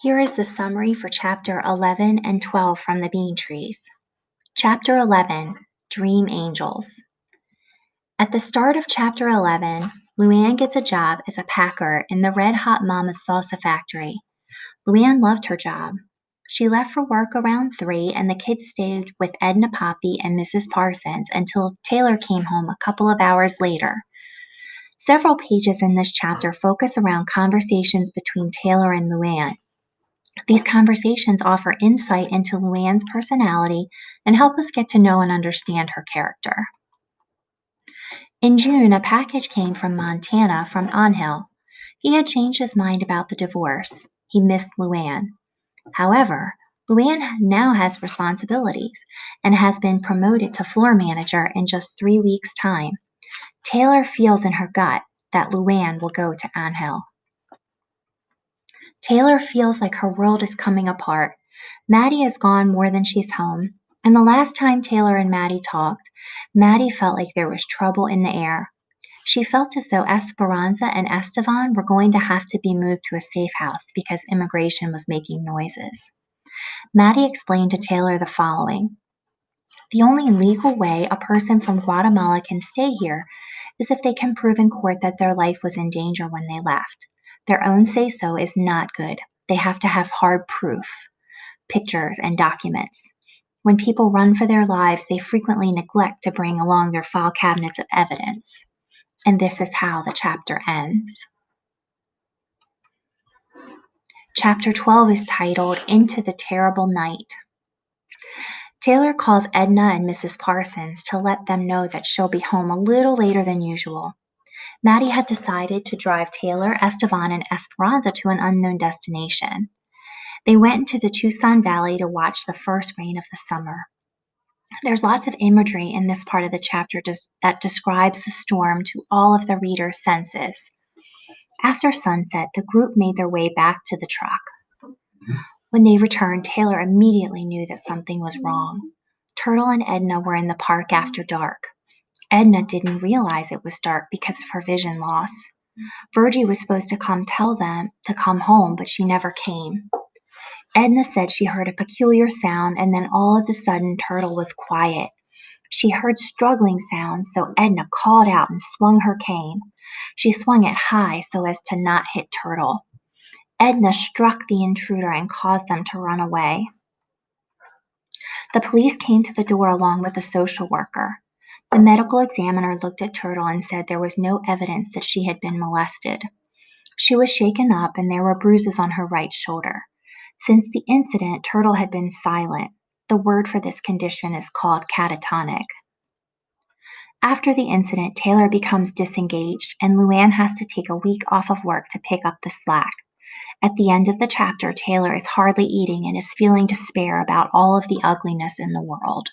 Here is the summary for Chapter 11 and 12 from the Bean Trees. Chapter 11, Dream Angels. At the start of Chapter 11, Luann gets a job as a packer in the Red Hot Mama's salsa factory. Luann loved her job. She left for work around 3, and the kids stayed with Edna Poppy and Mrs. Parsons until Taylor came home a couple of hours later. Several pages in this chapter focus around conversations between Taylor and Luann. These conversations offer insight into Luann's personality and help us get to know and understand her character. In June, a package came from Montana from Angel. He had changed his mind about the divorce. He missed Luann. However, Luann now has responsibilities and has been promoted to floor manager in just 3 weeks' time. Taylor feels in her gut that Luann will go to Angel. Taylor feels like her world is coming apart. Maddie is gone more than she's home, and the last time Taylor and Maddie talked, Maddie felt like there was trouble in the air. She felt as though Esperanza and Estevan were going to have to be moved to a safe house because immigration was making noises. Maddie explained to Taylor the following. The only legal way a person from Guatemala can stay here is if they can prove in court that their life was in danger when they left. Their own say-so is not good. They have to have hard proof, pictures, and documents. When people run for their lives, they frequently neglect to bring along their file cabinets of evidence. And this is how the chapter ends. Chapter 12 is titled Into the Terrible Night. Taylor calls Edna and Mrs. Parsons to let them know that she'll be home a little later than usual. Maddie had decided to drive Taylor, Estevan, and Esperanza to an unknown destination. They went into the Tucson Valley to watch the first rain of the summer. There's lots of imagery in this part of the chapter that describes the storm to all of the reader's senses. After sunset, the group made their way back to the truck. When they returned, Taylor immediately knew that something was wrong. Turtle and Edna were in the park after dark. Edna didn't realize it was dark because of her vision loss. Virgie was supposed to tell them to come home, but she never came. Edna said she heard a peculiar sound, and then all of a sudden Turtle was quiet. She heard struggling sounds, so Edna called out and swung her cane. She swung it high so as to not hit Turtle. Edna struck the intruder and caused them to run away. The police came to the door along with a social worker. The medical examiner looked at Turtle and said there was no evidence that she had been molested. She was shaken up and there were bruises on her right shoulder. Since the incident, Turtle had been silent. The word for this condition is called catatonic. After the incident, Taylor becomes disengaged and Luann has to take a week off of work to pick up the slack. At the end of the chapter, Taylor is hardly eating and is feeling despair about all of the ugliness in the world.